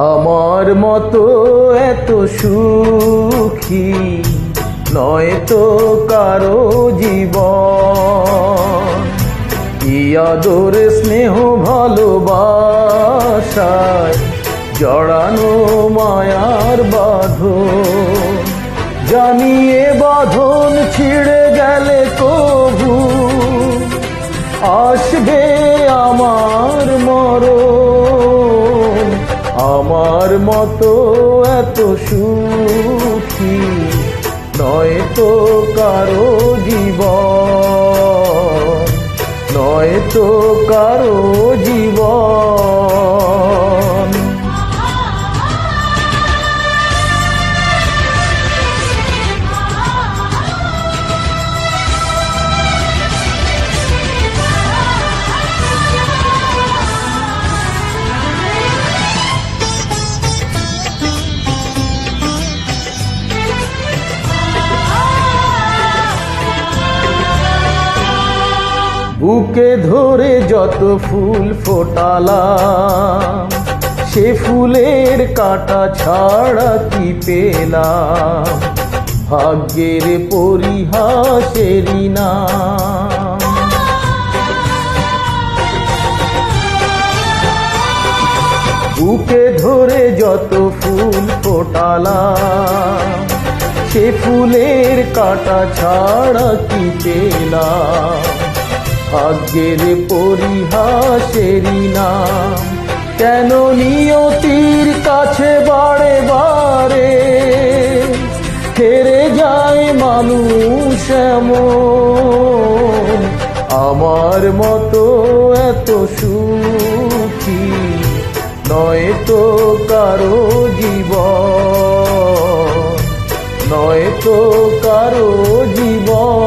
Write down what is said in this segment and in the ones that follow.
আমার মতো এত সুখী নয় তো কারো জীবন। কি আদর স্নেহ ভালোবাসায় জড়ানো মায়ার বাঁধন। জানিয়ে বাঁধন ছিঁড়ে গেলে কবু আসবে আমার মরণ। আমার মতো এত সুখী নয় তো কারো জীবন, নয় তো কারো জীবন। বুকে ধরে যত ফুল ফোটালাম, সে ফুলের কাঁটা ছাড়া কি পেলাম? ভাগ্যের পরিহাসেরই নাম। বুকে ধরে যত ফুল ফোটালাম, সে ফুলের কাঁটা ছাড়া কি পেলাম? ভাগ্যের পরিহাসেরই নাম। কেন নিয়তির কাছে বারে বারে হেরে যায় মানুষ এমন? আমার মতো এত সুখী নয় তো কারো জীবন, নয় তো কারো জীবন।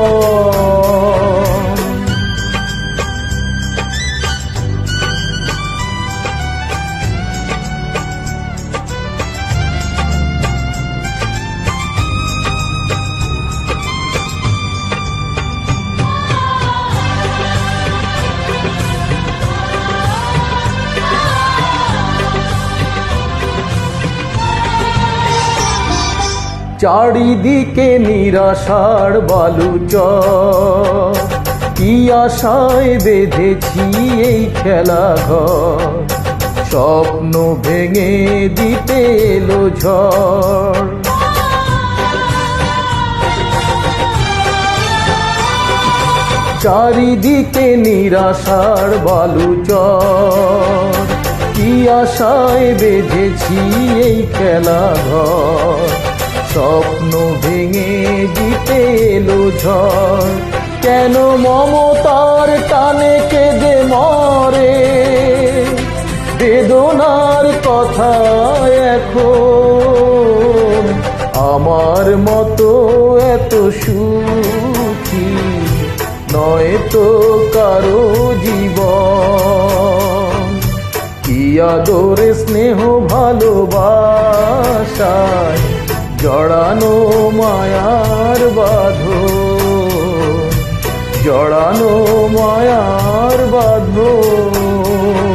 চারিদিকে নিরাশার বালুচর, কি আশায় বেঁধেছি এই খেলাঘর? স্বপ্ন ভেঙে দিতে এলো ঝড়। চারিদিকে নিরাশার বালুচর, কি আশায় বেঁধেছি এই খেলাঘর? স্বপ্ন ভেঙে দিতে এলো ঝড়। কেন মমতার টানে কেঁদে মরে বেদনার কথা এখন? আমার মতো এত সুখী নয় তো কারো জীবন। কি আদর স্নেহ ভালোবাসায় জড়ানো মায়ার বাঁধন, জড়ানো মায়ার বাঁধন।